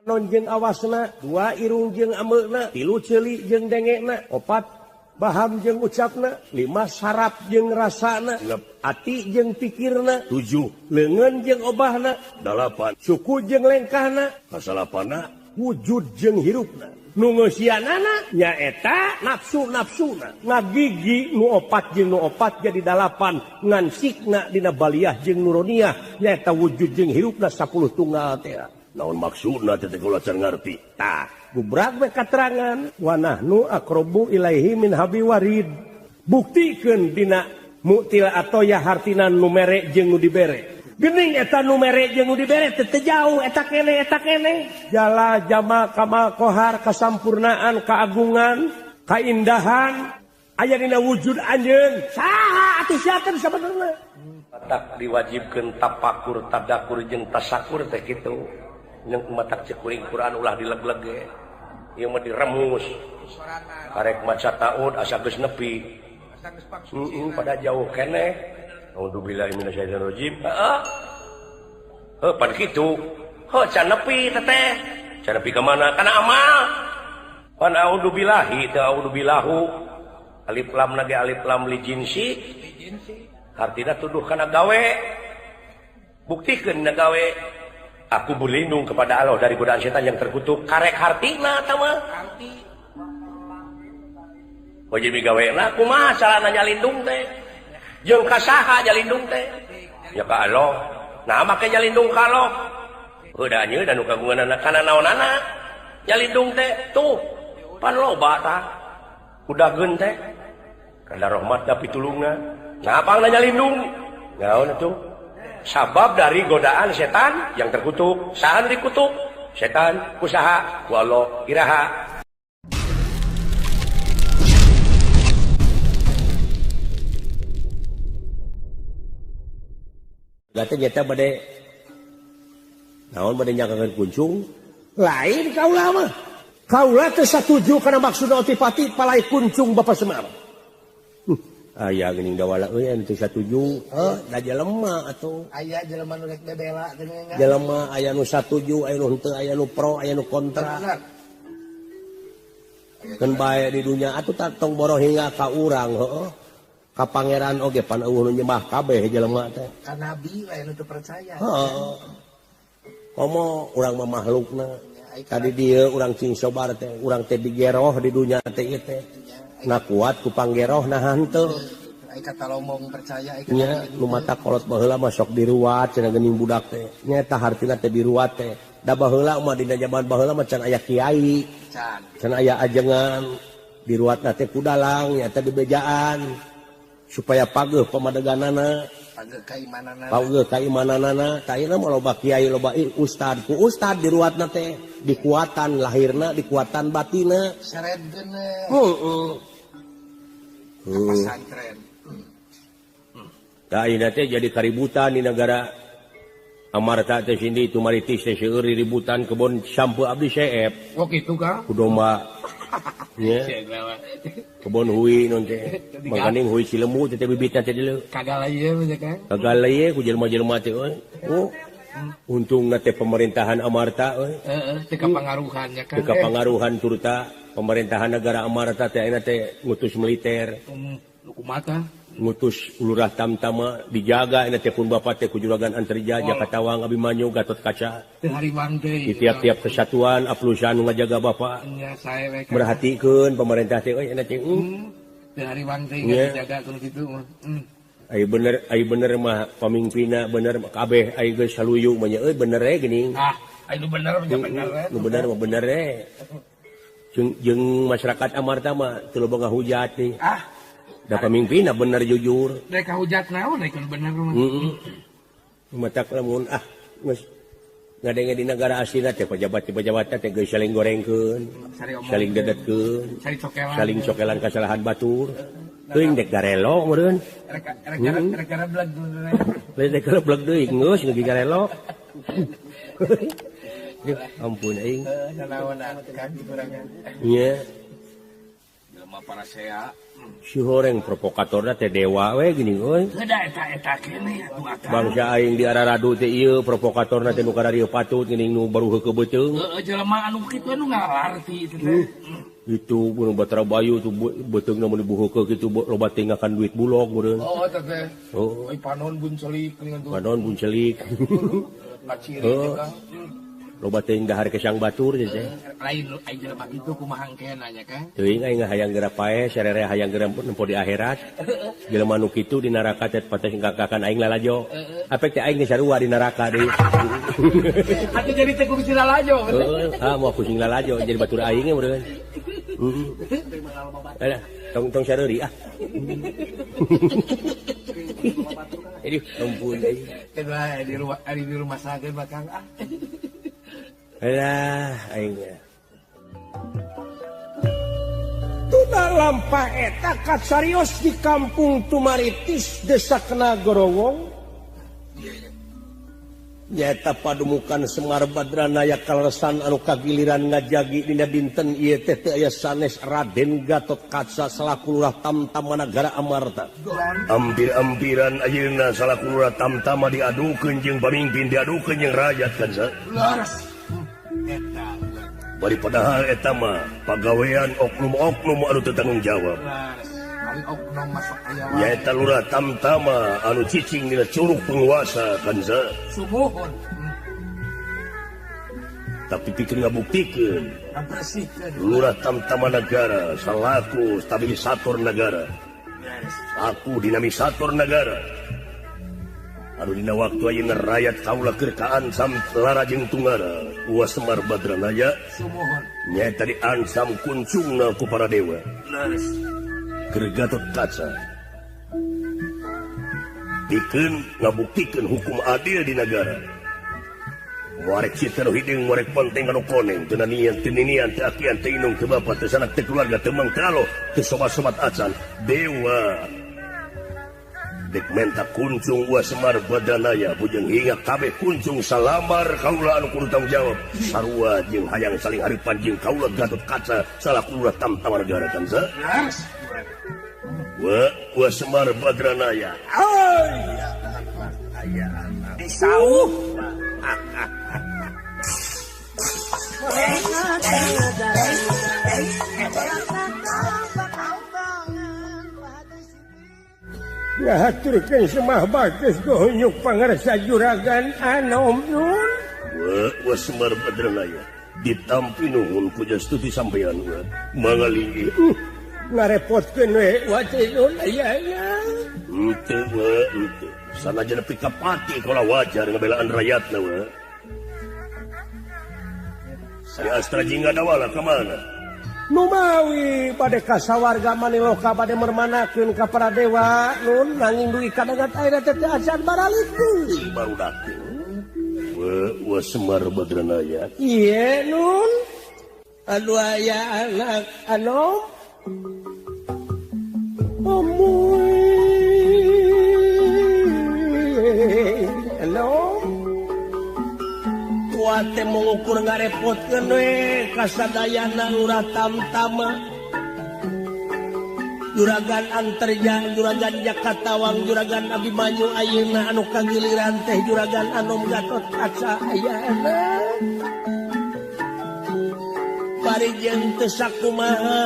nonjeng awasna, 2 irung jeung ameuna, 3 ceuli jeung dengena, 4 baham jeung ucapna, 5 saraf jeung rasana, 6 ati jeung pikirna, 7 leungeun jeung obahna, 8 suku jeung lengkahna, 8 wujud jeung hirupna. Nu ngeusianana nyaeta nafsu-nafsuna. Ngagigi nu 4 jeung nu 4 jadi 8 ngan sikna dina baliyah jeung nuroniyah nyaeta wujud jeung hirupna 10 tunggal teh. Naon maksudna teh kula can ngarti. Tah, gubrak we katerangan wa nahnu aqrabu ilaihi min habi warid. Buktikeun dina mu'til atau ya hartina nu mere jeung nu dibere. Geuning eta nu mere jeung nu dibere teu jauh eta keneh jala jama kamal kohar kasampurnaan kaagungan kaindahan aya dina wujud anjeun saha atuh siakeun sabenerna tak diwajibkeun tapakur tadakur jeung tasakur teh kitu jeung matak cekuring Quran ulah dileg-leg ge ieu mah diremus karek maca taud asa geus nepi pada jauh keneh. Alhamdulillah minasyaitonir rajim. Pan kitu. Can nepi teteh. Can nepi ka mana? Kana amal. Pan a'udzubillahi teu a'udzubillahu. Alif lam nage alif lam li jinsi. Artina tuduh kana gawe. Buktikeun na gawe. Aku berlindung kepada Allah dari godaan setan yang terkutuk. Karek hartina tah mah. Harti. Wajib gaweuna kumaha carana nyalindung teh? Jeung kasaha jalindung teh? Ya ka Allah. Nah make jalindung ka Allah. Heuda nya dan nu kagunganna kana naonana? Jalindung teh tuh pan loba tah. Kudageun teh. Kana rahmat da pitulungna. Nah apangna jalindung? Naon atuh? Sabab dari godaan setan yang terkutuk. Saha dikutuk? Setan kusaha? Ku Allah iraha. Gata nyata bade naon bade nyakakeun kuncung lain kaula mah kaula teu satuju kana maksudna otipati palai kuncung Bapak Semar aya geuning dawala euy anu teu satuju da jelema atuh aya jelema nu rek bebela teh jelema aya nu satuju aya nu henteu aya nu pro aya nu kontra keun bae di dunya atuh tong boroh hingga ka urang heuh ka pangeran oge pan eueuh nu nyembah kabeh jelema teh ka nabi we anu teu percaya heeh komo urang mah makhlukna tadi dieu urang cing sobar teh urang teh digeroh di dunya teh ieu teh na kuat ku panggeroh nah henteu ai kata lomong percaya ai nya nu mata kolot baheula mah sok diruat cenah geuning budak teh nyaeta hartina teh diruat teh da baheula mah dina zaman baheula mah can aya kiai can aya ajengan diruatna teh ku dalang nyaeta di bejaan supaya pageuh pamadeganana pageuh kaimananana taina mah loba kiai loba ustad ku ustad diruatna teh dikuatan lahirna dikuatan batina saredkeun pesantren da ina teh jadi kaributan di negara Amarta teh sindi tumaritis teh seueur ributan kebon sampeu abdi seep oh kitu ka ku domba nya kebon hui non teh mangkaning hui Cilemu teh bibitna teh dieu kagalaye mah kan kagalaye ku jelema-jelema teh euy oh untungna teh pemerintahan Amarta euy teu kapangaruhan nya kan teu kapangaruhan turta pemerintahan negara Amarta teh ayeuna teh ngutus militer kumaha ngutus lurah tamtama dijaga ina teh pun bapa teh ku juragan Antarja Jakatawang Abimanyu Gatot Kaca teu hariwang deui di tiap-tiap kesatuan aplusan ngajaga bapa nya sae we merhatikeun pemerintah teh euy ina teh teu hariwang deui ngajaga kudu kitu mah ai bener mah pamimpinna bener kabeh ai geus saluyu mah nya euy bener we geuning ai nu bener mah bener we nu bener mah bener we jeung masyarakat Amarta mah teu loba ngahujat teh da pamimpinna bener jujur da kahujat naon da bener mah matak lamun geus ngadenge di negara aslinya teh pejabat-pejabat teh geus saling gorengkeun saling dedetkeun saling cokelan kasalahan batur teuing dek garelo meureun rek garebleg rek garebleg deui geus ngeugi garelo ampun aing sanaon kan kurangan nya para saya si horeng provokatorna teh dewa we gini euy. Eta kene atuh akang. Bangsa aing di Araradu teh ieu provokatorna teh nu kadarieu patut geuning nu baru heukeum beuteung. Jelema anu kitu anu ngalarti itu teh. Itu bunuh Batara Bayu tuh beuteungna mun dibuheukeun kitu loba tinggalkan duit bulog meureun. Eta teh. Oh, panon buncelik dengan tuh. Panon buncelik. Kaciri juga. Loba teuing dahar ke Sang Batur teh. Lain aing jelema kitu kumaha engke nanya kan. Teuing aing hayang geura pae sarere hayang geura nempo di akhirat. Jelema nu kitu di neraka teh pates ngakakan aing lalajo. Apek teh aing geus sarua di neraka deui. Atuh jadi teh kudu lalajo. Mau kucing lalajo jadi batur aing meureun. Ada tong sareuri ah. Ini ampun deui. Teh di rumah sageun bakang ah. Alah aing. Tuna lampah eta kasarios di kampung Tumaritis Desa Kenagorowong. Nyaeta padumukan Semar Badranaya kaleresan anu kagiliran ngajagi dina dinten ieu teh teu aya sanes Raden Gatot Kaca salaku Lurah Tamtama Nagara Amarta. Ampir-ampiran ayeuna salaku Lurah Tamtama diadukeun jeung pamimpin diadukeun jeung rakyat kan sa. Bari padahal eta mah pagawean oknum-oknum anu teu tanggung jawab. Oknum masuk aya. Nyaeta Lurah Tamtama anu cicing dina curug penguasa kan sa. Sumuhun. Tapi pikeun ngabuktikeun Ngabersihkeun. Lurah Tamtama Nagara salaku stabilisator negara. Aku dinamisator negara. Anu dina waktu ayeuna rakyat kaula keur kaansam lara jeung tungara uas Semar Badranaya Sumuhun. nyaeta diansam kuncungna ku para dewa. Keur Gatot Kaca pikeun ngabuktikeun hukum adil di negara. Warek cita nu hiding warek ponteng anu koneng teu nanian teu ninian teu akian teu inung teu bapa teu sanak teu keluarga teu mangkalo teu sobat-sobat acan dewa dek menta kuncung uas Semar Badranaya bujang hingga kabeh kuncung salamar kaula anu kudu tanggung jawab sarua jeung hayang saling haripan jeung kaula Gatot Kaca salaku Lurah Tamtama Nagara kan sa. Uas Semar Badranaya Disauh. Ngahaturkeun semah bagus gohonyuk pangarsa juragan Anom nun. Uas Semar Badranaya ditampi nuhun ku jastuti sampean mangali Ngarepotkeun we wacinun aya. Henteu sanajan nepi ka pati kala wajar ngabelaan rakyatna we. Si Astra jingga dawala ka mana? Numawi bade kasawarga Maniloka bade mermanakeun ka para dewa nun nanging dugi kadangat ayeuna teh teu acan baraliku. Barudak. Uas Semar Badranaya. Ieu nun. Anu aya anak Anom. Anom. Kuat teh mengukur ngarepotkeun we kasadayana Lurah Tamtama. Juragan Antarja, Juragan Jakatawang, Juragan Abimanyu ayeuna anu kagiliran teh Juragan Anom Gatot Kaca ayeuna. Bari jeung teu sakumaha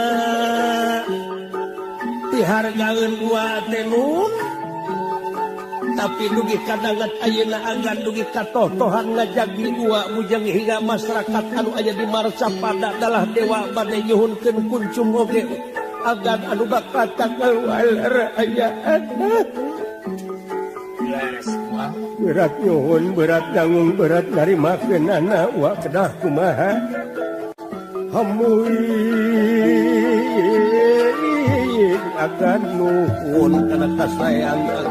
dihargaeun gua teh nun. Tapi dugi kadangat ayeuna agan dugi katotohan ngajagi gua bujang hingga masyarakat anu aya di Marcapada adalah dewa bade nyuhunkeun kuncung oge agan anu bakat keluar aya. Berat nyuhun, berat nanggung, berat narimakeunana wa kedah kumaha. Hamuy agan nuhun kana kasayang agan.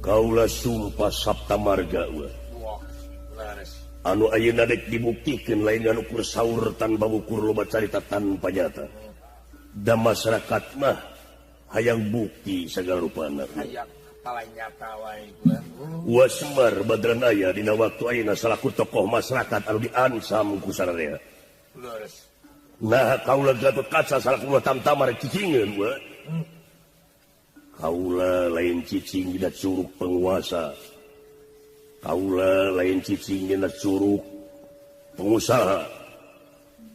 Kaula sumpah Sabta Marga anu ayeuna dek dibuktikeun lain anu kur saur tanpa ukur loba carita tanpa nyata. Da masyarakat mah hayang bukti sagala rupana. Semar Badranaya dina waktu ayeuna salaku tokoh masyarakat anu diansam ku sararea. Nah, kaula Gatot Kaca salaku tamtamar cicingeun wa. Kaula lain cicing dina curug penguasa. Kaula lain cicing dina curug pengusaha.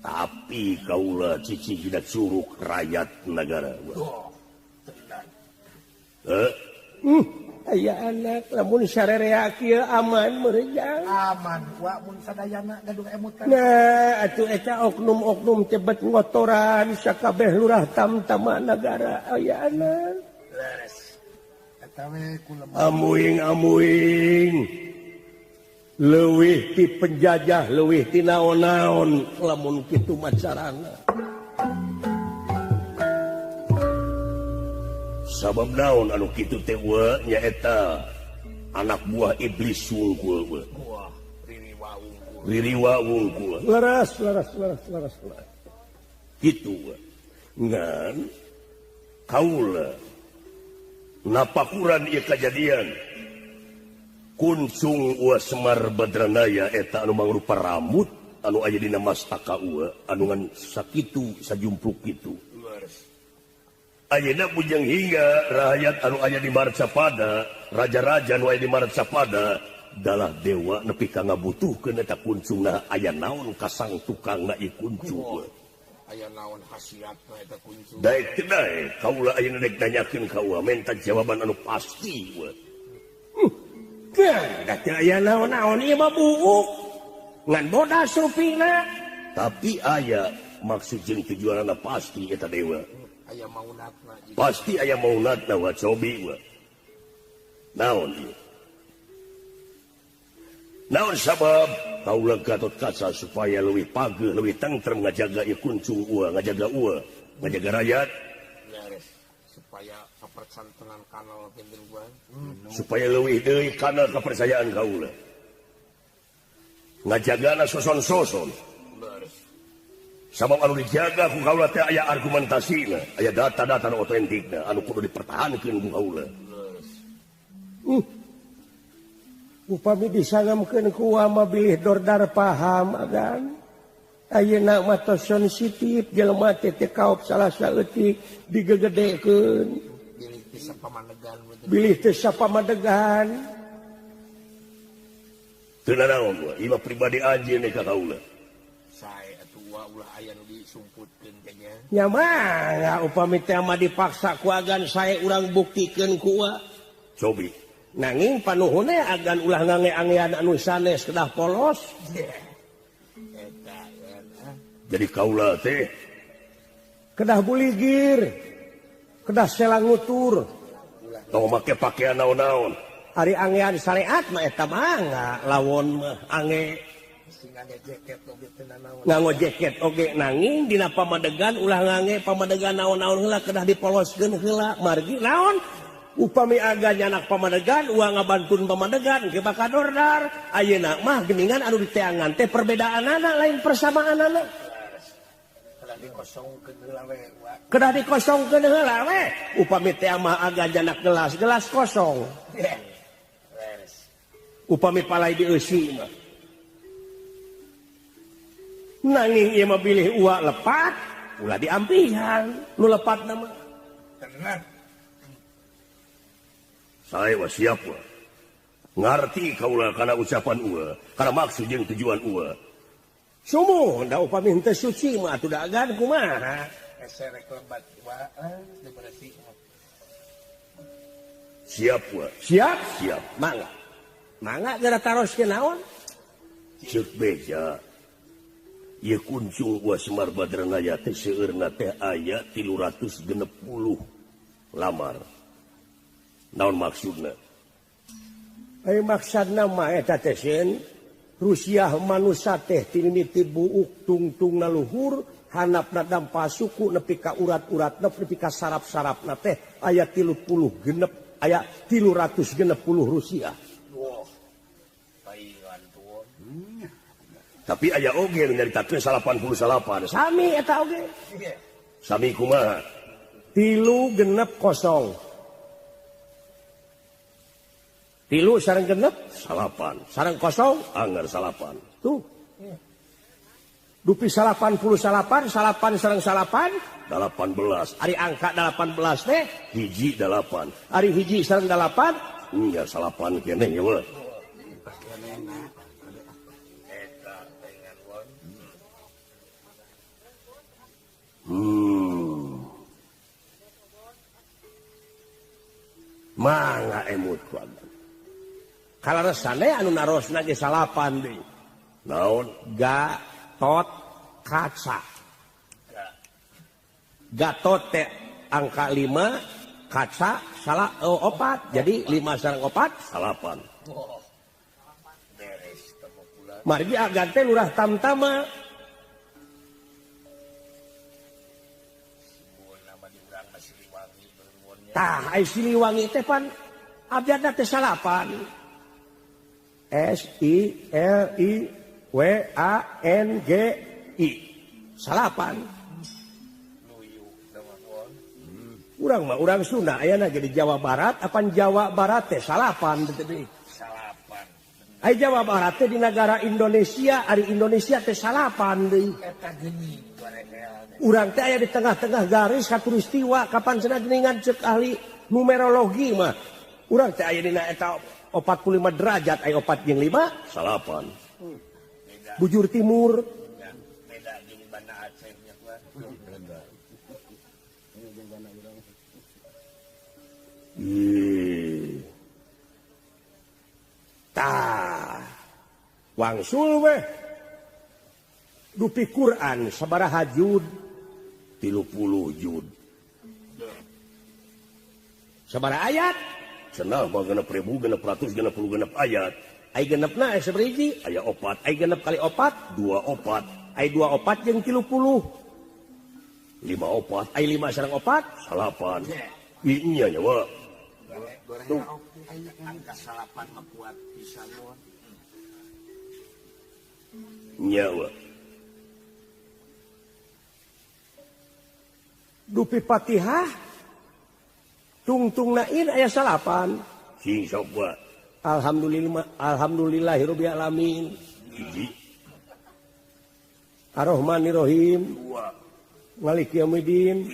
Tapi kaula cicing dina curug rakyat negara. Aya anak lamun sarerea kieu aman meureuh. Aman wa mun sadayana gaduh emutan. Nah, atuh eta oknum-oknum tebet ngotoran sakabeh lurah tamtama negara. Aya anak. Leres. Eta we kula Amuing. Leuwih ti penjajah, leuwih ti naon-naon lamun kitu macarana. Sabab naon anu kitu teh wa nyaeta anak buah iblis wungkul we. Ririwa wungkul. Laras. Kitu we. Ngan kaula napakuran ieu kajadian. Kuncung wa Semar Badranaya eta anu mangrupa rambut anu aya dina mastaka wa anu ngan sakitu sajumpluk kitu. Ayeuna bujang hingga rakyat anu aya di Marcapada, raja-raja anu aya di Marcapada dalah dewa nepi ka ngabutuhkeun eta kuncungna aya naon kasang tukangna ieu kuncung. aya naon khasiatna eta kuncung. Daek teh daek kaula ayeuna rek nanyakeun ka urang minta jawaban anu pasti we. Da teh aya naon-naon ieu mah buuk. Ngan bodas rupina. Tapi aya maksud jeung tujuanna pasti eta dewa. Aya maunatna. Pasti aya maunatna wa cobi wa. Naon ieu? Naon sabab kaula Gatot Kaca supaya leuwih pageuh, leuwih tentrem ngajaga ieu kuncung ua, ngajaga rakyat. Beres. Supaya kapersantenan kanal pinten gua. Supaya leuwih deui kana kepercayaan kaula. Ngajagana soson-soson. Beres. Sabab anu dijaga ku kaula teh aya argumentasina, aya data-data anu otentikna anu kudu dipertahankeun ku kaula. Upami disangamkeun ku mah bilih dordar paham agan. Ayeuna mah tos sensitif jelema teh kaop salah saeutik digegedekeun. Bilih teh sapamadegan. Bilih teh sapamadegan. Teu naon gua, ieu pribadi anjeun ka kaula. Sae atuh ulah aya nu disumputkeun teh nya. Nya mah upami teh mah dipaksa ku agan sae urang buktikeun ku Cobi. Nanging panuhunna agan ulah ngange-angean anu sanes kedah polos. Eta ya. Jadi kaula teh Kedah buligir. Kedah selangutur. tong make pakaian naon-naon. Ari angean syariat mah eta mah lawon mah ange Singa jaket oge teh naon. nganggo jaket oge nanging dina pamadegan ulah ngange pamadegan naon-naon heula kedah dipoloskeun heula margi naon upami aga nyanak pamadegan uang ngabantun pamadegan ge bakal dordar ayeuna mah geuningan anu diteangan teh perbedaanana lain persamaanana Kedah dikosongkeun heula we. kedah dikosongkeun heula we upami teh mah aga nyanak gelas kosong Beres. upami palai dieusi mah nanging ieu mah bilih uak lepat ulah diampihan nu lepatna mah Tenang. Saya wa siap wa. Ngarti kaula kana ucapan ua, kana maksud jeung tujuan ua. sumuh da upami henteu suci mah atuh dagan kumaha Eserek lebat wae dibersih. Siap wa. siap Siap. mangga gara taroskeun naon Ceuk beja. Ieu kuncung ua Semar Badranaya teh seueurna teh aya 360 lamar. Naon maksudna? maksudna mah eta teh sen Rusia manusia teh ti mimiti buuk tungtungna luhur handapna dampa suku nepi ka urat-uratna nepi ka saraf-sarafna teh aya 30 genep aya 360 Rusia. Wah. Taiwan tuh. Tapi aya oge nu nyaritakeun 88. Sami eta oge. Sami kumaha? 360. 3 sareng genep salapan sareng kosong anggar salapan tuh dupi 88 salapan sareng salapan 18 ari angka 18 teh hiji 8 ari hiji sareng 8 nya salapan kene ya we mangga emut kuagan kalaresane anu narosna ge salapan deui naon Gatot Kaca Gatot teh angka 5 kaca salah 4 jadi 5 sareng 4 salapan margi agan teh lurah tamtama tah ai Siliwangi teh pan abjadna teh salapan SILIWANGI salapan urang mah urang Sunda ayana ge di Jawa Barat apan Jawa Barat teh salapan deui salapan ai Jawa Barat teh di negara Indonesia ari Indonesia teh salapan deui eta geuning urang teh aya di tengah-tengah garis khatulistiwa kapan cenah geuningan ceuk ahli numerologi mah urang teh aya dina eta 45 derajat aya 4 jeung 5 salapan bujur timur beda jeung Banda Aceh nya tah wangsul we dupi Quran sabaraha jud 30 jud sabaraha ayat cenah mah genep 1000 genep 100 genep 10 ayat ai genepna aya saberiji aya 4 ai genep kali 4 2 opat ai 2 4 jeung 30 5 opat ai 5 sareng 4 salapan nya nya we goreng angka salapan mah kuat pisan mun nya we dupi Fatihah tungtung nain aya salapan sing sok we alhamdulillahirabbil alamin hiji Ar-Rahmanir-Rahim 2 Maliki yaumiddin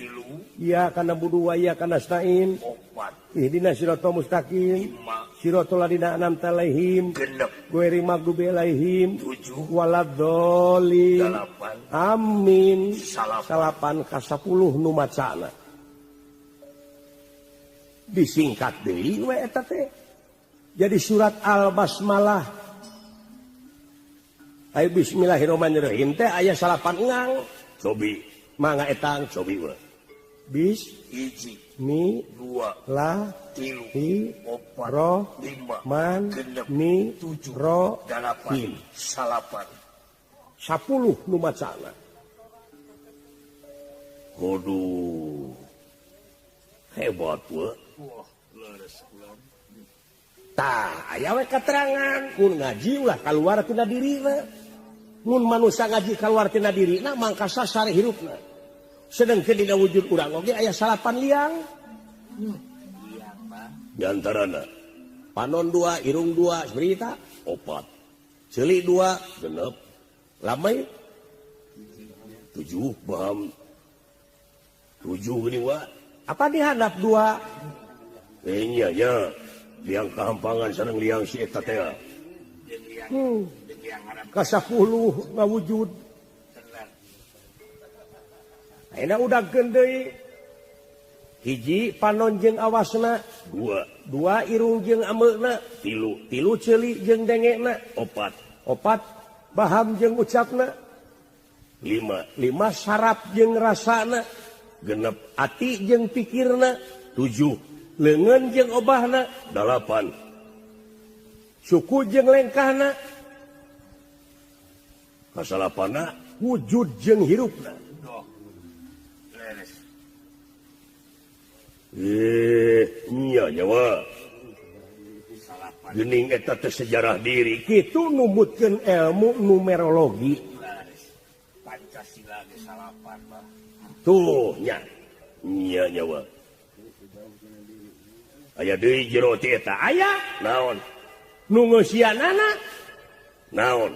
iyyaka na'budu wa iyyaka nasta'in 4 ihdinas siratal mustaqim 5 siratal ladzina an'amta 'alaihim genep ghairil maghdubi 'alaihim 7 waladdallin 8 amin salapan salapan ka 10 nu macana disingkat deui we eta teh jadi surat Al-Basmalah aya bismillahirrahmanirrahim teh aya salapan engang cobi mangga eta cobi we bis hiji mi 2 la 3 hi 4 ro 5 man genep mi 7 ro 8 him salapan 10 nu macana waduh hebat we tah aya we katerangan mun ngaji ulah kaluar tina dirina mun manusia ngaji kaluar tina dirina mangka sasare hirupna sedengkeun dina wujud urang oge aya salapan liang di antarana panon 2 irung 2 berita 4 ceuli 2 genep lamai 7 paham 7 geuning wa apa dihandap 2 nya nya liang kahampangan sareng liang si eta teh ka 10 ngawujud ayeuna udagkeun deui hiji panon jeung awasna 2 2 irung jeung ameuna 3 3 ceuli jeung dengena 4 4 baham jeung ucapna 5 5 saraf jeung rasana genep ati jeung pikirna 7 leungeun jeung obahna 8 suku jeung lengkahna kasalapana wujud jeung hirupna nya nyawa geuning eta teh sejarah diri kitu numutkeun ilmu numerologi Pancasila ge salapan mah tuh nya nyawa aya deui jero ti eta aya naon nu ngeusianana naon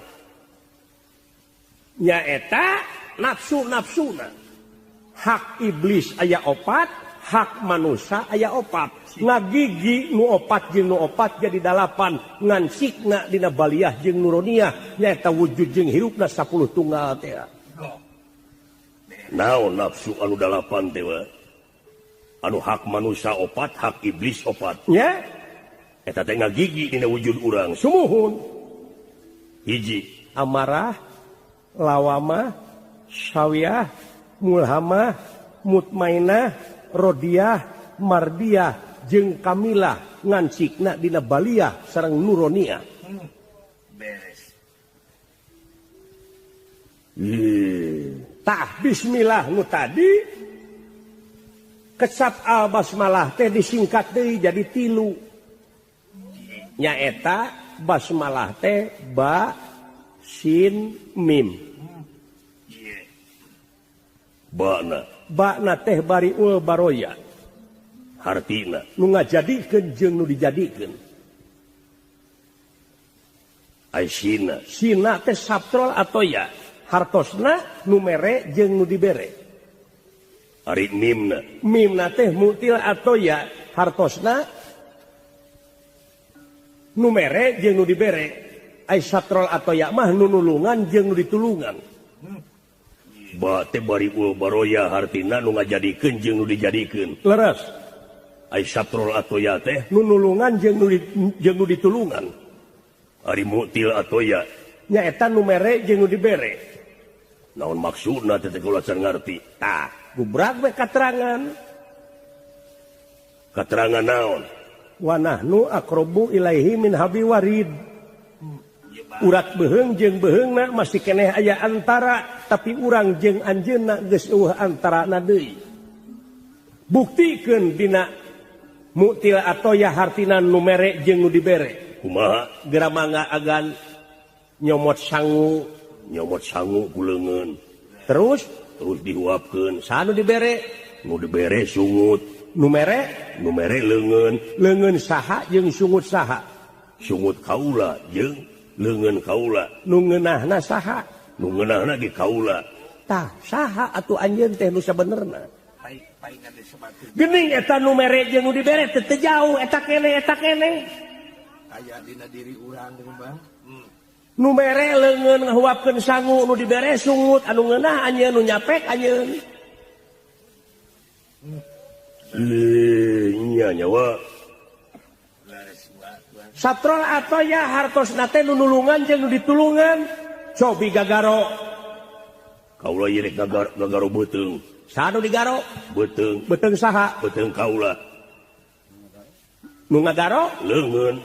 nyaeta nafsu-nafsuna hak iblis aya 4 hak manusia aya 4 ngagigi nu 4 jeung nu 4 jadi 8 ngan sikna dina baliyah jeung nuroniah nyaeta wujud jeung hirupna 10 tunggal teh naon nafsu anu 8 teh anu hak manusia 4 hak iblis 4 nya eta teh ngagigi dina wujud urang sumuhun hiji amarah lawamah syawiyah mulhamah mutmainah rodiyah mardiyah jeung kamilah ngan sikna dina baliyah sareng nuroniah beres tah bismillah nu tadi kecap al basmalah teh disingkat deui jadi 3 nyaeta basmalah teh ba sin mim bakna teh bariul baroya hartina nu ngajadikeun jeung nu dijadikeun aisina sina teh sabtrol atau ya hartosna nu mere jeung nu dibere ari mimna teh mutil atau ya hartosna nu mere jeung nu dibere ai satrol atau ya mah nu nulungan jeung nu ditulungan ba teh bariul baroya hartina nu ngajadikeun jeung nu dijadikeun leres ai satrol atau ya teh nu nulungan jeung nu ditulungan ari mutil atau ya nyaeta nu mere jeung nu dibere naon maksudna teh kula can ngarti tah gubrak we katerangan naon wa nahnu aqrabu ilaihi min habi warid urat beheung jeung beheungna masih keneh aya antara tapi urang jeung anjeunna geus eueuh antarana deui buktikeun dina mutil atau ya hartina nu mere jeung nu dibere kumaha geura mangga agan nyomot sangu ku leungeun terus dihuapkeun sanu dibere nu dibere sungut nu mere leungeun saha jeung sungut saha sungut kaula jeung leungeun kaula nu ngeunahna saha nu ngeunahna ge kaula tah saha atuh anjeun teh nu sabenerna geuning eta nu mere jeung nu dibere teh jauh eta keneh aya dina diri urang deui Bang nu mere leungeun ngahuapkeun sangu nu dibere sungut anu ngeunah anjeun nu nyapek anjeun nya nyawa satrol atau ya hartosna teh nu nulungan jeung nu ditulungan cobi gagaro kaula ieu rek gagaro beuteung sanu digaro beuteung saha beuteung kaula nu ngagaro leungeun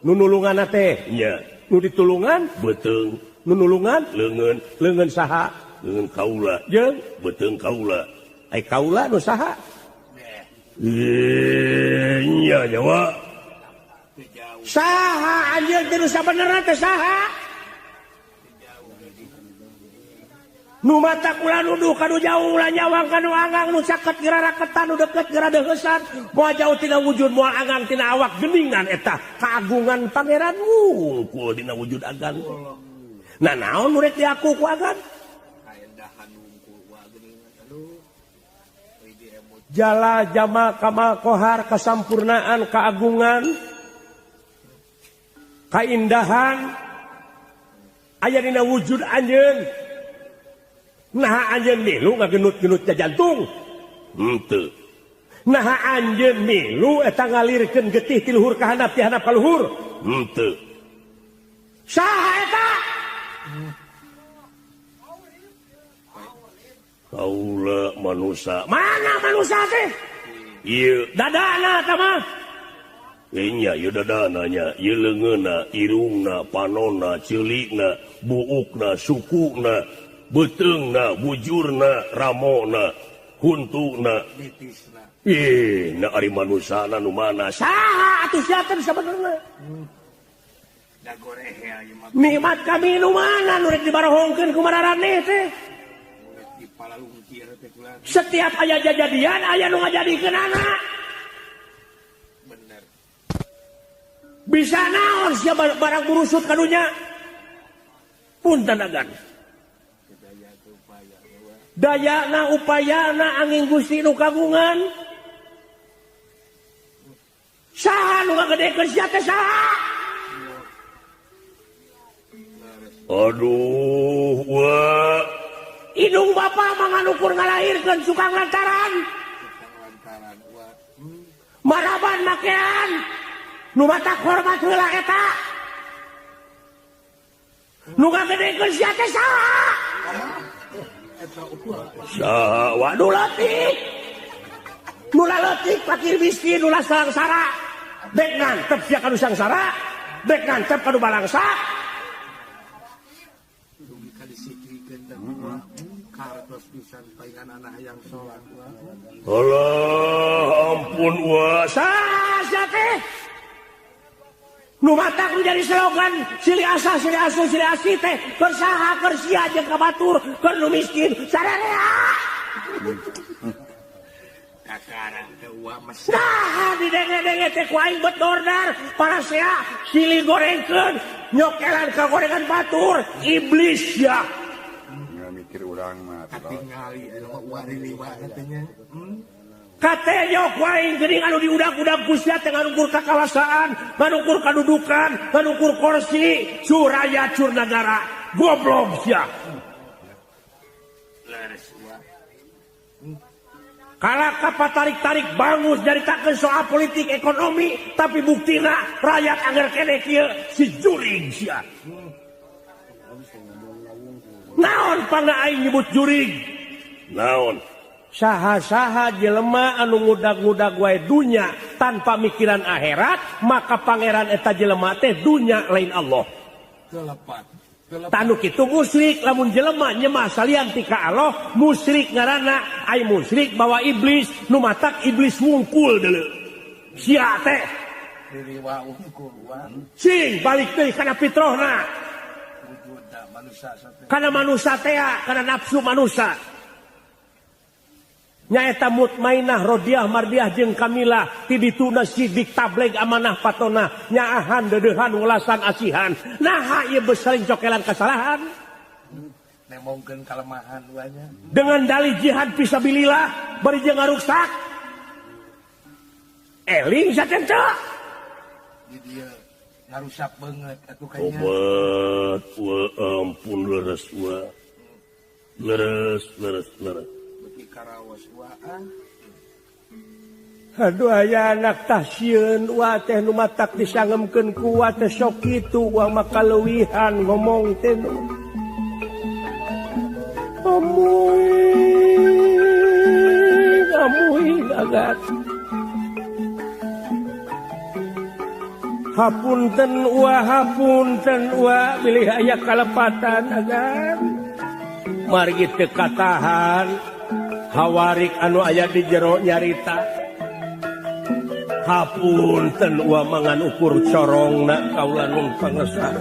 nu nulunganna teh nya nu ditulungan beuteung nu nulungan leungeun saha leungeun kaula jeung beuteung kaula ai kaula nu saha nya nyawa saha anjeun teh nu sabenerna teh saha nu mata kula nuduh kanu jauh ulah nyawang kanu anggang nu caket geura raketan nu deukeut geura deuheusan moal jauh tina wujud moal anggang tina awak geuningan eta kaagungan pangeran wungkul dina wujud agan nah naon nu rek diaku ku agan jala jama kamal kohar kasampurnaan kaagungan kaindahan aya dina wujud anjeun nah anjeun milu ngageunut-geunut ka jantung henteu nah anjeun milu eta ngalirkeun getih ti luhur ka handap ti handap ka luhur henteu saha eta kaula manusia mana manusia teh ieu dadana tah mah nya ieu dadana nya ieu leungeunna irungna panonna ceulikna buukna sukuna beuteungna bujurna ramona huntuna nitisna na ari manusana nu mana saha atuh sia teh sabenerna da gorehe aya mah nikmat kami nu mana nu rek dibarohongkeun ku mararaneh teh di palalungkir teh kula setiap aya jajadian aya nu ngajadikeun anak Bisa naon sia barang burusut kadunya. Punten agan. Dayana upayana angin Gusti nu kagungan. Saha nu ngagedekeun sia teh saha? Aduh, wah. Indung Bapa manganukur ngalahirkeun sukang lantaran. Maraban makean. Nu matak hormat heula eta. Nu ngagedekeun sia teh saha? Saha waduh leutik. Nu leutik fakir miskin nu sangsara. Dek ngantep sia kanu sangsara, dek ngantep kanu balangsa. Allah ampun wah. Saha teh? Nu matak menjadi slogan silih asa silih asu silih asi teh keur saha keur sia jeung ka batur keur nu miskin sadarea. Kakaran teh uwa mah. Nah, didenge-denge teh ku aing bet dordar para sea silih gorengkeun nyokelan ka gorengan batur iblis ya. Mikir urang mah Tingali anu uwa liliwat katanya. Kate nyok waing geuning anu diudag-udag ku sia teh nganukur kakawasaan, nganukur kadudukan, nganukur kursi, suraya cur nagara. Goblok sia. Leres uwa. Kalaka patarik-tarik bangus nyaritakeun soal politik ekonomi, tapi buktina rakyat anggar kene kieu si jurig sia. Naon pangna aing nyebut jurig? Naon? Saha-saha jelema anu ngudag-ngudag wae dunya tanpa mikiran akhirat, maka pangeran eta jelema teh dunya lain Allah. Kelepat. Tanu kitu musyrik lamun jelema nyemah salian ti ka Allah, musyrik ngaranna ai musyrik bawa iblis, nu matak iblis wungkul deuleu. Sia teh Liliwa wungkul uwa. sing balik deui kana fitrahna. Wujudna manusia sateh. Kana manusia teh kana nafsu manusia. Nyaeta mutmainah rodiah mardiah jeung kamilah ti dituna sidik tableg amanah patona nyaahan dedeuhan welasan asihan. Naha ieu besering cokelan kasalahan? Nemongkeun kalemahan uanya. Dengan dalih jihad fisabilillah bari jeung ngaruksak. Eling saten teh. Di dieu ngarusak beungeut atuh kanya. Obat, wah ampun leres wah. Leres. Karawas waan. Aduh aya anak tasieun wa teh nu matak disangemkeun ku wa teh sok kitu wa makaleuwihan ngomong teh nu. Amuy agat. Hapunten wa bilih aya kalepatan agat. Margi teu katahan. Hawarik anu aya di jero nyarita. Hapunten wa mangan ukur corongna kaula nun pangesaran.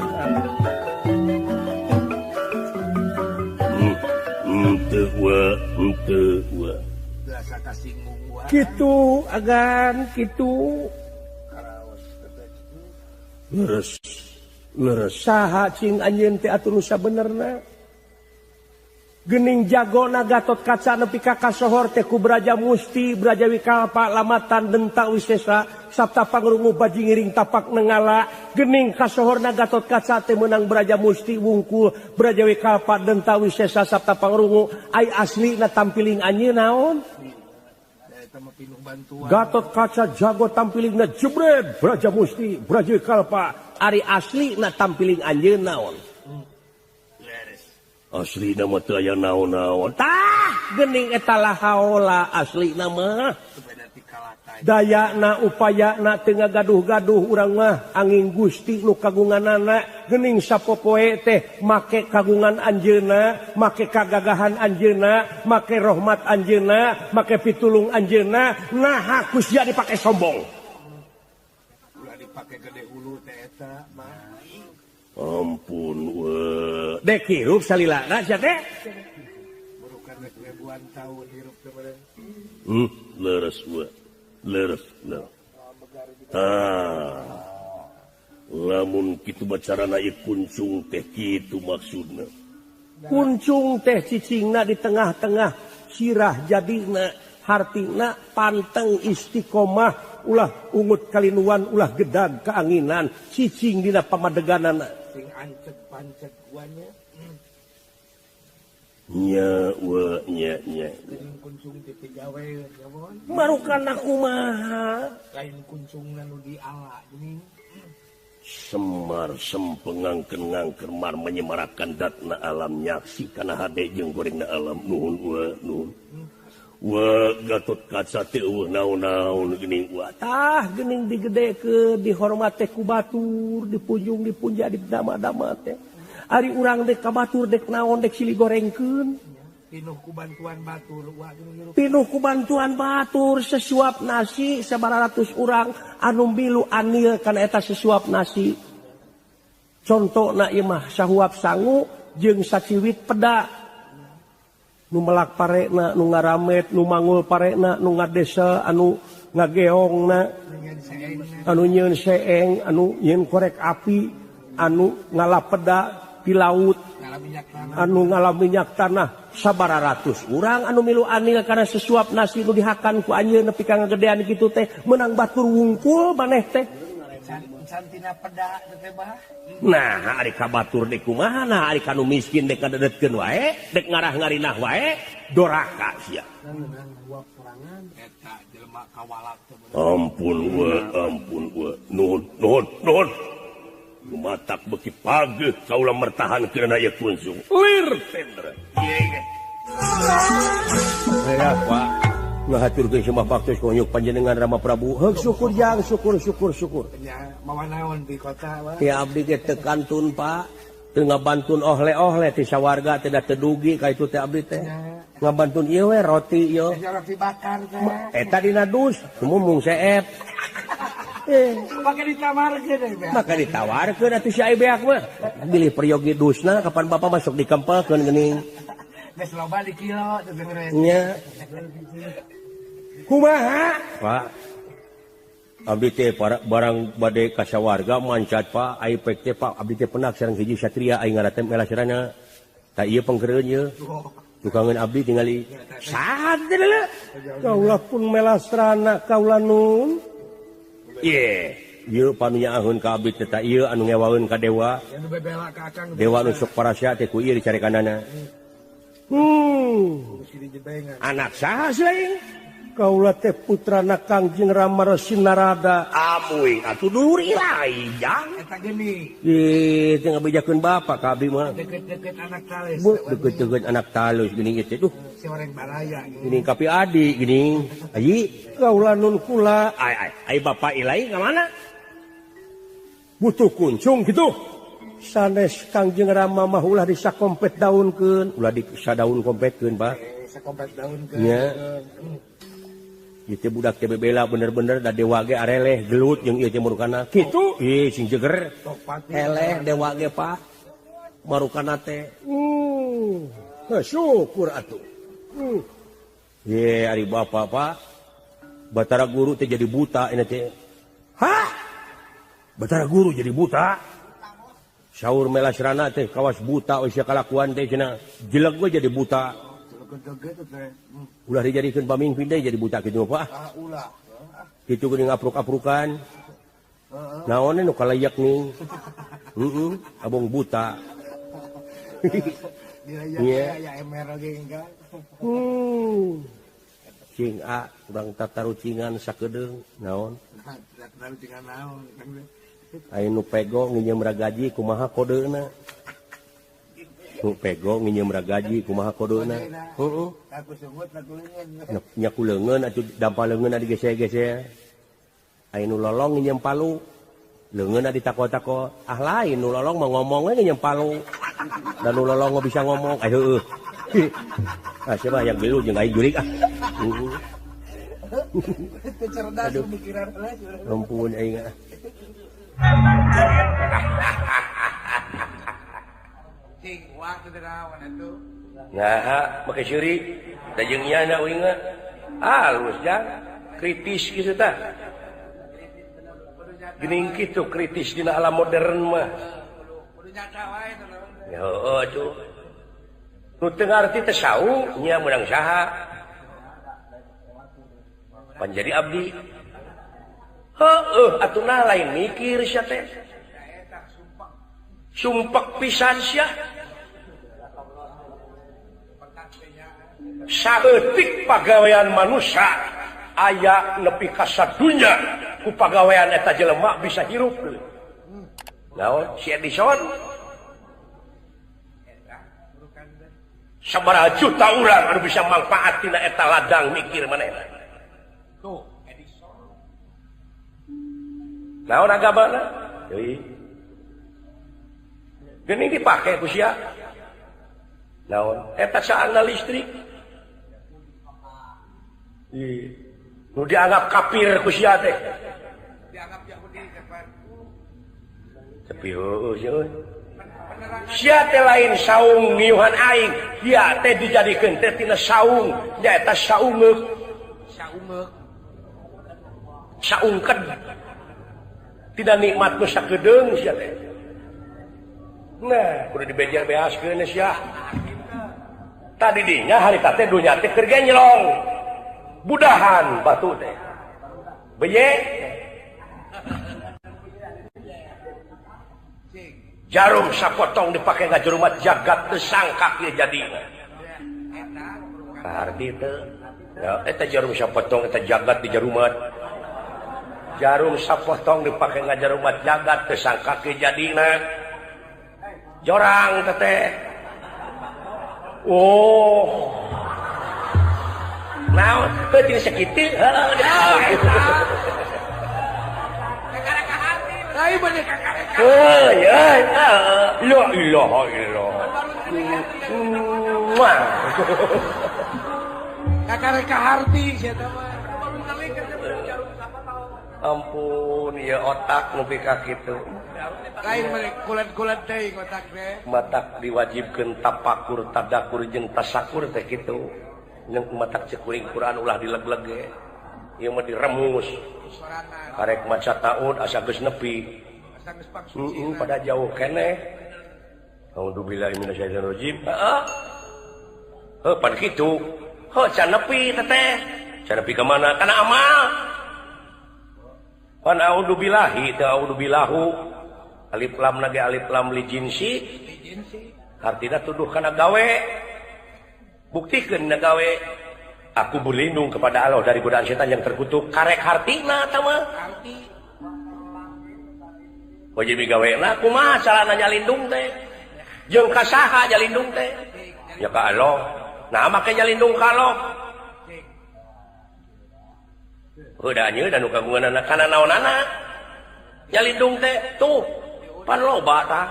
Henteu wa. Biasa kasinggung wa. Kitu agan kitu. Karawas teh. Leres saha cing anjeun teh atuh nu sabenerna. Gening jagona Gatot Kaca nepi ka kasohor teh ku Braja Musti, Braja Wikalpa, Lamatan, Denta Wisesa, Sabta Pangrungu Baji Ngiring Tapak Nengala. Gening kasohorna Gatot Kaca teh meunang Braja Musti wungkul, Braja Wikalpa, Denta Wisesa, Sabta Pangrungu. Ai aslina tampiling anjeun naon? Eta mah pinuh bantuan. Gatot Kaca jago tampilingna jebret, Braja Musti, Braja Wikalpa. Ari aslina tampiling anjeun naon? Asli nama teu aya naon-naon. Tah, geuning eta lahaola asli nama. Dayana upayana teu ngagaduh-gaduh urang mah angin Gusti nu kagunganana geuning sapopoe teh make kagungan anjeunna, make kagagahan anjeunna, make rahmat anjeunna, make pitulung anjeunna, naha ku sia dipake sombong. Ulah dipake gede hulu teh eta mah. Ampun wah. Dek hirup salilana sia teh. Burukan ribuan tahun hirup teh meureun. Leres wah. Leres. lamun kitu bacarana kuncung teh kitu maksudna. Kuncung teh cicingna di tengah-tengah sirah jadina hartina panteng istiqomah ulah ungut kalinuan ulah gedag keanginan cicing dina pamadeganana sing ancek-pancek guanya nya kuncung teh gawe nyamon marukana kumaha lain kuncungna nu di ala geuning Semar sempengangkeun ngangker mar menyemarakan datna alam nyaksi kana hade jeung gorengna alam nuhun. Wa Gatot Kaca teh naon-naon geuning wa. tah geuning digedekeun dihormat teh ku batur dipunjung dipunja didama-dama teh. Ari urang dek ka batur dek naon dek silih gorengkeun. pinuh ku bantuan batur wa geuning Pinuh ku bantuan batur sesuap nasi 900 urang anu milu anil kana eta sesuap nasi. Contona ieu mah sahuap sangu jeung saciwit peda. Nu melak parena, nu ngaramet, nu mangul parena, nu ngadesa, anu ngageongna, anu nyieun seeng, anu nyieun korek api, anu ngalah peda di laut, anu ngalah minyak tanah. 900 urang anu milu anil karena sesuap nasi nu dihakan ku anjeun nepi ka ngagedean kitu teh meunang batur wungkul maneh teh cantina peda teh bah nah ari ka batur dek kumaha nah ari kanu miskin dek kadedetkeun wae dek ngarah ngarinah wae doraka sia eta jelema kawalak teh Ampun wa nuhun. Lumatak beki pageuh kaula mertahankeun aya kuncung. Lir tendra. ya Pak ngahaturkeun semah baktos konyuk panjenengan Rama Prabu heug syukur jang syukur nya mawa naon di kota wa ya abdi ge teu kantun Pak teu ngabantun ohle-ohle ti sawarga teh da teu dugi ka itu teh abdi teh ngabantun ieu we roti ieu roti bakar teh eta dina dus mumung seep pakai ditawarkeun maka ditawarkeun atuh si Aibeak mah bilih peryogi dusna kapan Bapak masuk dikempelkeun geuning geus loba di kilo teh geus nya kumaha Pak abdi teh barang bade ka sawarga mancat Pak aipek teh Pak abdi teh penak sareng hiji satria aing ngaran teh melasirana ta ieu pengkereun ieu tukangeun abdi tingali sadele kaula pun melasrana kaula nun ieu panunyaaheun ka abdi teh ta ieu anu ngewaeun ka dewa anu bebela ka akang dewa nu sok parasya teh ku ieu dicarekanana anak saha seuing kaula teh putrana Kangjeng Rama Resi Narada amuy atuh dulur ilahi jang eta geuning teu ngabejakeun bapa ka abdi mah deket-deket anak tales deket-deket anak talus geuning ieu teh duh si orang baraya geuning kapi adi geuning ayi kaula nun kula ai bapa ilahi ka mana butuh kuncung gitu sanes Kangjeng Rama mah ulah disakompet daunkeun ulah disadaun kompetkeun Pak sakompet daun ke nya ieu budak teh bebela bener-bener da dewa ge areleh gelut jeung ieu teh marukana kitu sing jeger eleh dewa ge Pak marukana teh syukur atuh ye ari bapa Pak Batara Guru teh jadi buta ini teh hah Batara Guru jadi buta saur melasrana teh kawas buta we sia kalakuan teh cenah jeleg we jadi buta ulah dijadikeun pamimpin deui jadi buta kitu Pak ulah kitu geuning apruk-aprukan naon nu kalayak ning abong buta dia ya emer ge enggak cing a urang tatarucingan sakedeung naon tatarucingan naon aya nu pego nginjem ragaji kumaha kodeuna nu pego nginjem ragaji kumaha kodeuna aku sebut aku leungeun nya ku leungeun atuh dampal leungeun adi gese-gese aya nu lolong nginjem palu leungeun adi tako-tako lain nu lolong mah ngomong we nginjem palu dan nu lolong mah bisa ngomong heueuh siapa yang belu jeung aing jurik cerdas pemikiran ampun aing cing waktu teh naon atuh nah make syuri da jeung ieu na uing halus jang kritis kitu tah Gening kitu kritis dina alam modern mah. Heueuh tuh. Nu teu ngarti teh saung nya meunang saha. Pan jadi abdi. Heueuh atuna lain mikir sia teh. Sumpek pisan sia. Saeutik pagawean manusia aya nepi ka sadunya ku pagawean eta jelema bisa hirup. Naon si Edison? Sabaraha juta urang anu bisa mangpaat tina eta ladang mikir manehna. Tuh, Edison. Naon agamana? Deui. Geuning dipake ku sia. Naon? Eta saana listrik. Nu dianggap kafir ku sia teh. Dianggap Yahudi kapan? Tapi heueuh sia. Sia teh lain saung niuhan aing, dia teh dijadikeun teh tina saung, nyaeta saungeuk. Saungeuk. Saungkeun. Tidak nikmat nu sakedeung sia teh. Nah, kudu dibejer-beaskeun sia. Tadi dinya harita teh dunya teh keur nyelong. Budahan batu teh. Beye. Jarum sapotong dipake ngajerumat jagat teu sangka ieu jadina. Arti teu. Ya eta jarum sapotong eta jagat dijarumat. Jarum sapotong dipake ngajerumat jagat teu sangka ieu jadina. Jorang teh. Oh. Naon teu tina sakitu? Ai bener kakareka. Oh ya, la ilaha illallah. Kakareka harti sia teh mah. Ampun, ya otak nepi ka kitu. Lain mah kulat-kulat deui otak teh. Matak diwajibkeun tapakur, tadakur jeung tasakur teh kitu. Yang matak cekuring Quran ulah dileg-leg ge. Ieu mah diremus. Karek maca taun asa geus nepi. Pada jauh keneh. A'udzubillahi minasyaitonir rajim. Heeh. Pan kitu. Can nepi teteh. Can nepi ka mana? Kana amal. Pan a'udzubillahi teu a'udzubillahu. Alif lam nage alif lam li jinsi. Artina tuduh kana gawe. Buktikeun na gawe. Aku berlindung kepada Allah dari godaan setan yang terkutuk. Karek hartina eta mah. Harti. Wajib gawena kumaha carana nyalindung teh? Jeung ka saha nyalindung teh? Ya ka Allah. Nah make nyalindung ka Allah. Heuda nya dan nu kagunganna kana naonana? Nyalindung teh tuh pan loba tah.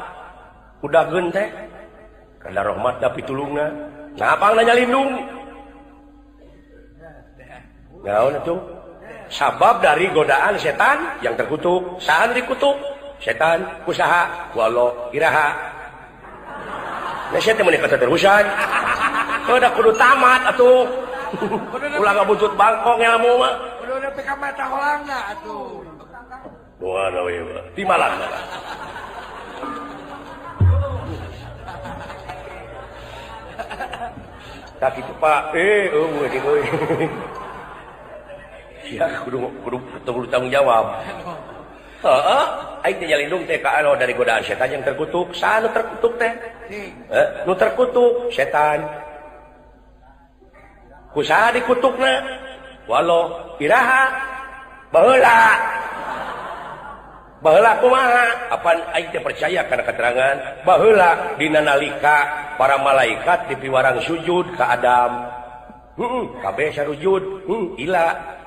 Kudageun teh. Kana rahmat da pitulungna. Nah apangna nyalindung? Naon atuh? Sabab dari godaan setan yang terkutuk. Saan dikutuk? Setan, usaha, ku Allah, iraha. Nah setan meuni keterusan. Kada kudu tamat atuh. Ulah ngabutut bangkong ilmu mah. Kudu nepi ka mata holangna atuh. Moal we mah. Ti malangna. Tak kitu Pak. Eueuh euy. Ya kudu tanggung jawab. Heeh, aing teh nyalindung teh ka Allah dari godaan setan yang terkutuk. Saha nu terkutuk teh? Nu terkutuk setan. Kusaha dikutukna? Wallo iraha baheula. Baheula kumaha? Apan aing teh percaya kana keterangan baheula dina nalika para malaikat dipiwarang sujud ka Adam. Kabeh sarujud. Ila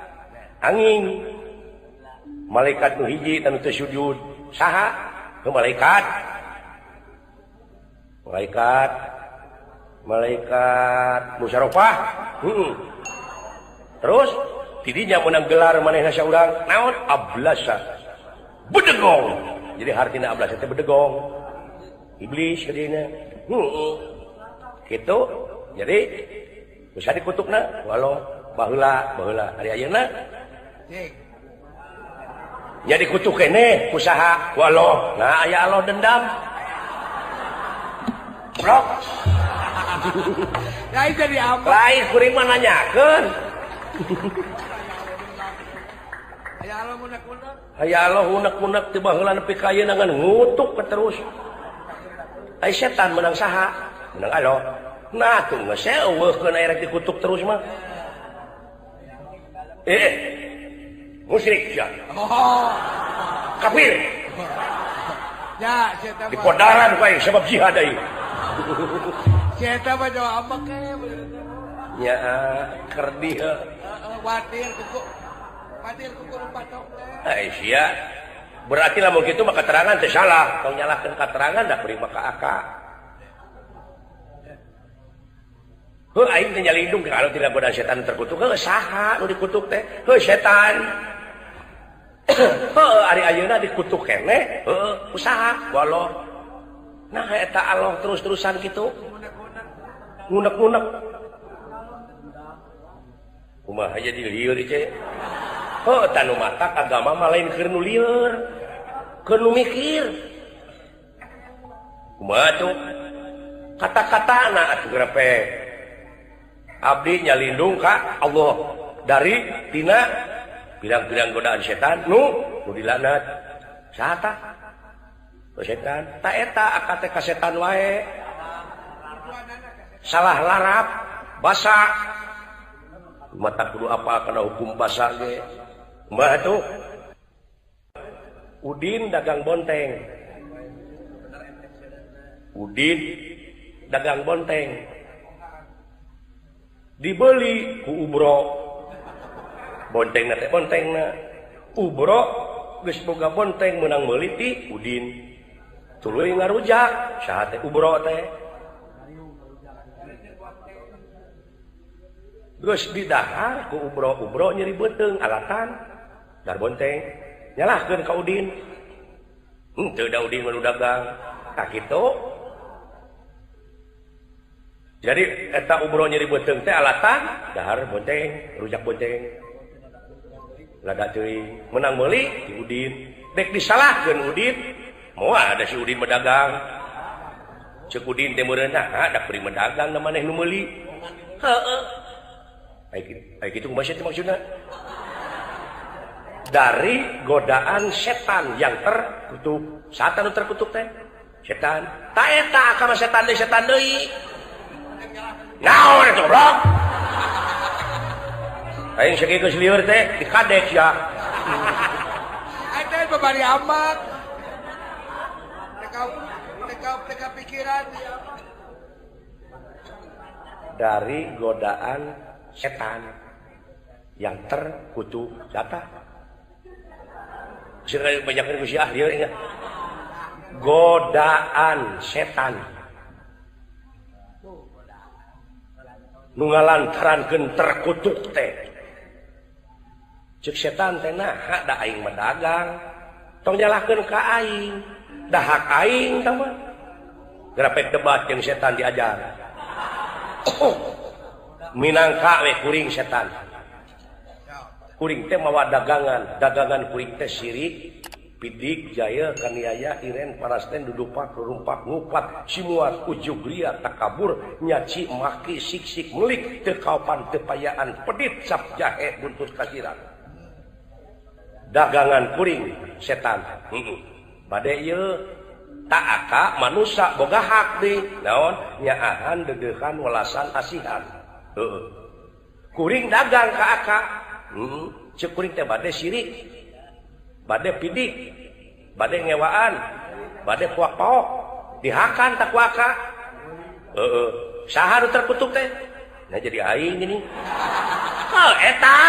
angin malaikat nu hiji anu teu sujud saha? Malaikat musyarafah. Terus tidinya meunang gelar manehna saurang naon? Ablasa bedegong. Jadi hartina ablasa teh bedegong. Iblis kadina. Kitu. Jadi bisa dikutukna walau baheula hari ayeuna jadi kutuk kene usaha ku Allah. Nah aya Allah dendam brok. Lain jadi apa? Lain kuring mah nanyakeun. Aya Allah munak-munak. Aya Allah unek-unek teu baheula nepi ka ayeuna ngan ngutuk terus. Ai setan menang saha? Menang Allah. Nah tuh geus eueuhkeun aya rek dikutuk terus mah. Musyrik ya. Oh. Kafir. Ya, saya Di kodaran bae sebab jihad deui. Saya mah jawab apa ke? Nya keur dieu. Watir kuku patok teh. Sia. Berarti lamun kitu mah keterangan teh salah. Tong nyalahkeun keterangan da kuring maka aka. Heuh aing teh nyalindung kalau tidak godaan setan terkutuk. Heuh saha nu dikutuk teh? Heuh setan. Heuh ari ayeuna dikutuk keneh. Heuh usaha Allah. Nah eta Allah terus-terusan kitu. Ngunek-ngunek. Kumaha jadi lieur ieu teh? Heuh tanu matak agama mah lain keur nu lieur. Keur nu mikir. Kumaha tuh? Kata-katana atuh grepe. Abdi nyalindung ka Allah dari tina pirang-pirang godaan setan nu dilaknat. Saha tah? Setan. Ta eta akate ka setan wae. Salah larap, basa. Mata kudu apa kana hukum basa ge. Kumaha tuh? Udin dagang bonteng. Udin dagang bonteng. Dibeli ku Ubro. Bontengna teh bontengna. Ubro geus boga bonteng meunang meuli ti Udin. Tuluy ngarujak, saha teh Ubro teh. Geus didahar ku Ubro nyeri beuteung alatan dar bonteng. Nyalahkeun ka Udin. Henteu da Udin mah nu dagang. Tah kitu. Jadi eta Ubro nyeri beuteung teh alatan dahar bonteng, rujak bonteng. Lada teuing meunang meuli di Udin. Dek disalahkeun Udin. Moal ada si Udin medagang. Ceuk Udin teh meureun da kuring medagang na maneh nu meuli. Heeh. Ai kitu kumaha teh maksudna? Dari godaan setan yang terkutuk. Satan nu terkutuk teh? Setan. Ta eta ka setan deui. Naon eta blok? Aing sakit geus lieur teh dikadek ya. Eta babari amat. Teka pikiran dia. Dari godaan setan yang terkutuk data. Sira banyakeun ku si ahli ingat. Godaan setan. Nu ngalantarankeun terkutuk teh. Ceuk setan teh naha da aing medagang. Tong nyalahkeun ka aing. Da hak aing tah mah. Grapek debat jeung setan diajar. Minangka we kuring setan. Kuring teh mawa dagangan kuring teh sirik. Pidik, jaya, kaniaya, iren, parasten, dudupak, rumpak, ngupat, simuat, ujug, ria, takabur, nyaci, maki, sik-sik, melik, tekaupan, tepayaan, pedit, cap, jahe, buntut kasiran. Dagangan kuring, setan. Bade ieu tak aka manusia boga hak di naon nyaahan dedehan walasan asihan. Kuring dagang ka aka. Ceuk kuring teh bade sirik. Bade pidik, bade ngewaan, bade kuak-paok, dihakan tak kuaka. Saha nu terkutuk teh? Nah jadi aing gini. Oh eta.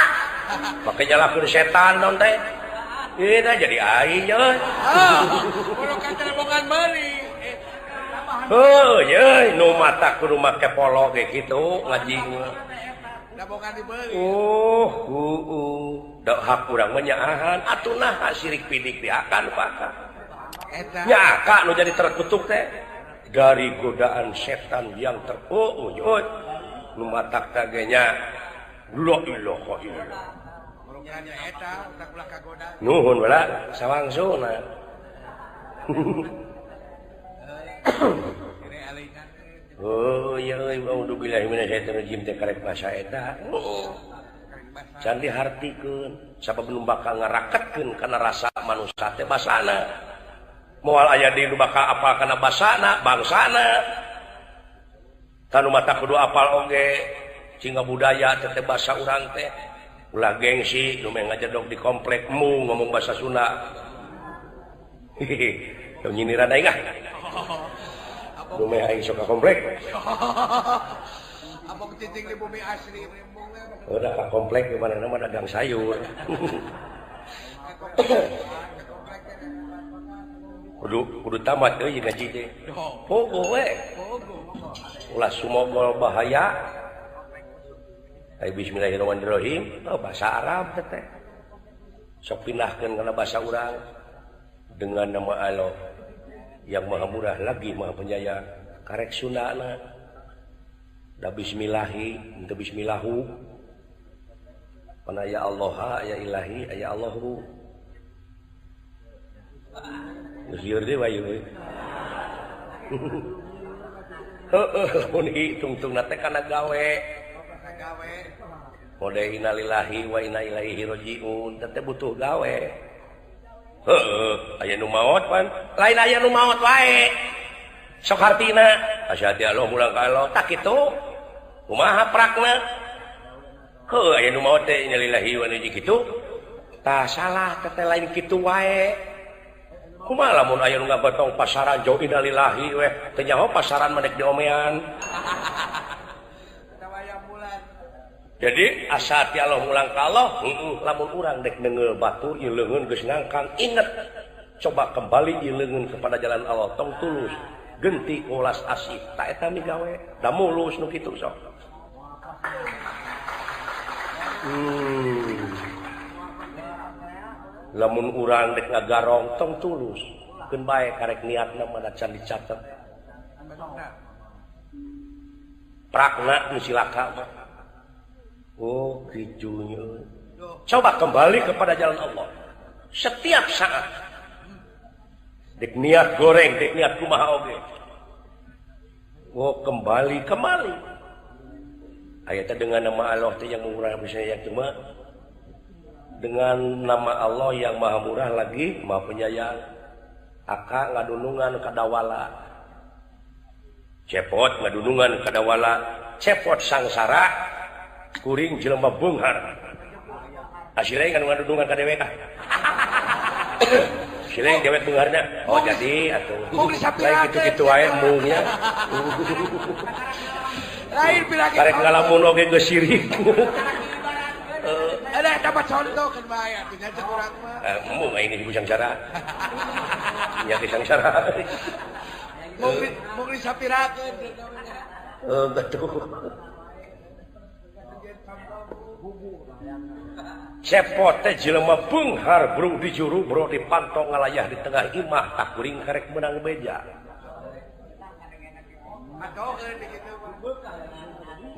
Make nyalahkeun setan non teh. Eta jadi aing euy. Kudu katerembongan meuli. Ye, nu mata kudu make polo ge kitu ngajing. Dabongan dibeuli. Da hak urang mah nyaahan atuh nah sirik pidik diakan paka. Eta. Nyaka nu jadi terkutuk teh dari godaan setan yang nu matak teh nya la ilaha illallah. nuhun bala sawangsuna oh iya auzubillahi minasyaitonir rajim teh karek basa eta can dihartikeun sabab nu bakal ngaraketkeun kana rasa manusia teh basana moal aya di nu bakal apal kana basana bangsana tanu mata kudu apal oge sehingga budaya teh basa urang teh ulah gengsi nu meh ngajedog di komplekmu ngomong basa Sunda hehehe nyindiran aing ah nu meh aing sok ka komplek apa kecicing di bumi asli udah ka komplek di mana nama dagang sayur kudu tamat euy ngaji teh pogo we ulah sumogol bahaya bismillahirrahmanirrahim bahasa Arab teh sok pindahkeun kana bahasa urang dengan nama Allah yang maha murah lagi maha penyayang karek Sundana da bismillahi henteu bismillahu pana ya Allah ya ilahi ya Allahu geus deui wae heueuh mun hitung-tungna teh kana gawe mode innalillahi wa inna ilaihi rajiun teh butuh gawe heueuh aya nu maot pan lain aya nu maot wae sok hartina asyhadu Allah mulang ka Allah tak kitu kumaha prakna heueuh aya nu maot teh innalillahi wa inna ilaihi kitu tah salah teh lain kitu wae kumaha lamun aya nu ngagotong pasaran jauh innalillahi we teh nyaho pasaran medek diomean jadi asa ti Allah mulang ka Allah lamun urang dek neungeul batur ieu leungeun geus ngangkang inget coba kembali ieu leungeun kepada jalan Allah tong tulus genti ulas asih tak eta migawe da mulus nu kitu sok lamun urang dek ngagarong tong tulus keun bae karek niatna mah can dicatet prakna nu cilaka mah oh kicunya coba kembali kepada jalan Allah setiap saat dek niat goreng dek niat kumaha oge oh kembali ayatnya dengan nama Allah itu yang murah bisa yang cuma dengan nama Allah yang maha murah lagi maha penyayang aka ngadunungan kadawala cepot ngadunungan kadawala cepot sangsara kuring jelema beunghar asileng anu ngadudungan ka dewek sileng dewek beungharna oh jadi atuh lain kitu-kitu wae mungnya lain bilangin karek ngalamun oge geus sirik ada dapat contoh kan bae artinya cek urang mah mung aing di sangsara nya di sangsara mung disapirakeun betul cepot teh jelema beunghar bro di juru bro dipantong ngalayah di tengah imah tak kuring karek menang beja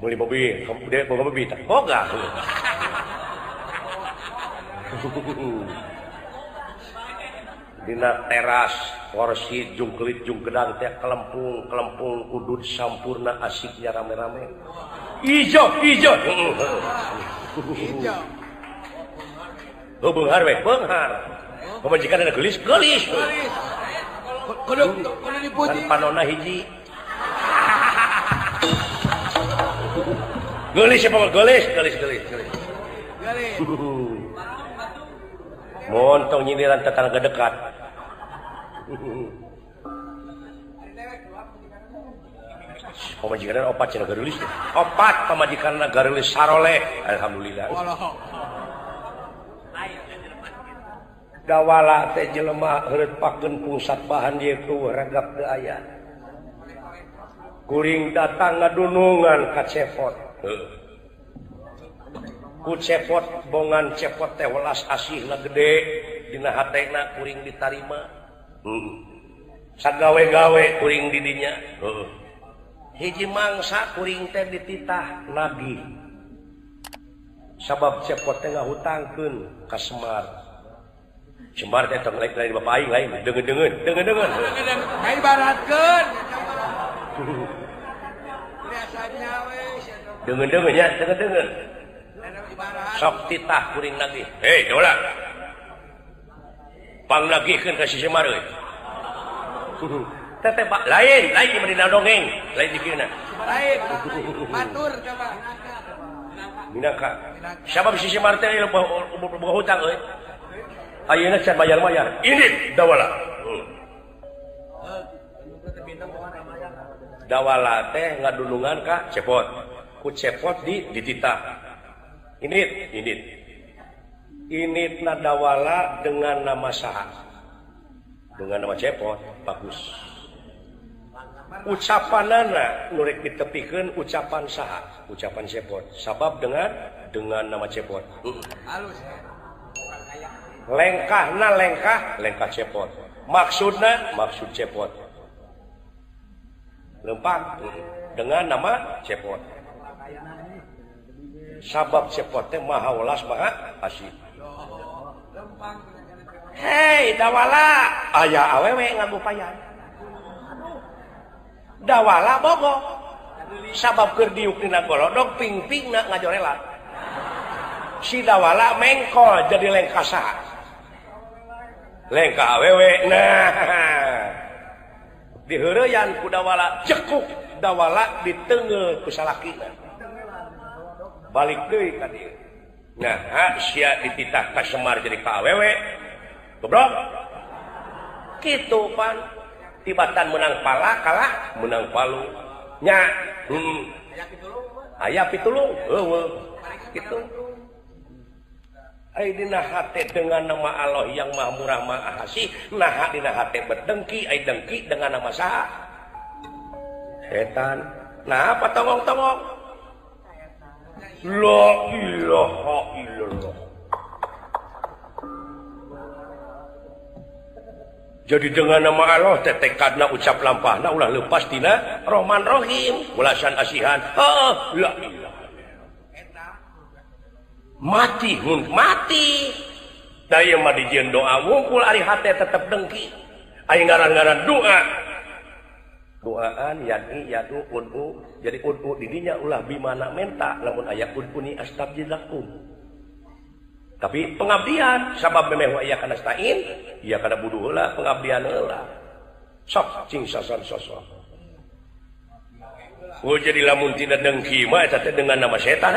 beli mobil kamu bawa mobil tak boga dina teras kursi jung kelit jung gedang teh kelempung udud sampurna asiknya rame-rame ijo oh beunghar we beunghar pamajikan ada gelis kudu dipuji panonna hiji gelis apa gelis montong nyindiran tetangga dekat pamajikan opat cenah gelis opat pamajikan gelis saroleh alhamdulillah dawala teh jelema heureutpakeun pusat bahan dieu ku ragap teu aya kuring datang ngadunungan ka cepot ku cepot bongan cepot teh welas asihna gede dina hatena kuring ditarima sagawe-gawe kuring di dinya hiji mangsa kuring teh dititah nagih sabab cepot teh ngahutangkeun ka Semar. Semar teh tong lain bapak aing lain deungeun. Ibaratkeun. Biasanya we. Deungeun nya, deungeun. Sok titah kuring lagi. Hei, dola. Pang nagihkeun ka si Semar euy. Teteh Pak, lain di dina dongeng, lain di kieu na. Lain. Matur coba. Minangka. Sabab si Semar teh boga hutang euy. Ayeuna can bayar-bayar. Ini dawala. Dawala teh ngadulungan ka cepot. Ku cepot dititah. Init na dawala dengan nama saha? Dengan nama cepot. Bagus. Ucapanana nurek ditepikeun ucapan saha? Ucapan cepot. Sabab dengan nama cepot. Halus. Lengkah cepot. Maksudna maksud cepot. Lempang dengan nama cepot. Sabab cepot teh maha welas maha asih. Hei dawala, aya awewe ngagupayan. Dawala bogo. Sabab keur diuk dina golodog ping-pingna ngajorelat. Si dawala mengkol jadi lengkah saha? Lengkah awewe. Nah. Diheureyan ku dawala cekuk dawala diteungel ku salakina. Balik deui ka dieu. Nah, sia dititah ka Semar jadi ka awewe. Goblok. Kitu pan. Tibatan menang pala kalah menang palu. Nya. Aya pitulung. Heueuh. Kitu. Ai dina hate dengan nama Allah yang Maha Murah Maha Kasih, nah dina hate berdengki, ai dengki dengan nama saha? Setan. Nah, apa tongong-tongong? La ilaha illallah. Jadi dengan nama Allah teh tekadna ucap lampahna ulah leupas tina Rahman Rahim, welasan asihan. La ilaha. Mati daya mah dijieun doa ngumpul ari hate tetep dengki aya ngaran-ngaran doaan yadu udu jadi udu di dinya ulah bimana menta lamun aya uduni astabjilakum tapi pengabdian sabab memeh aya kana stain ieu kana budu heula pengabdian heula sok cing sasan sosok jadi lamun tina dengki mah eta teh dengan nama setan.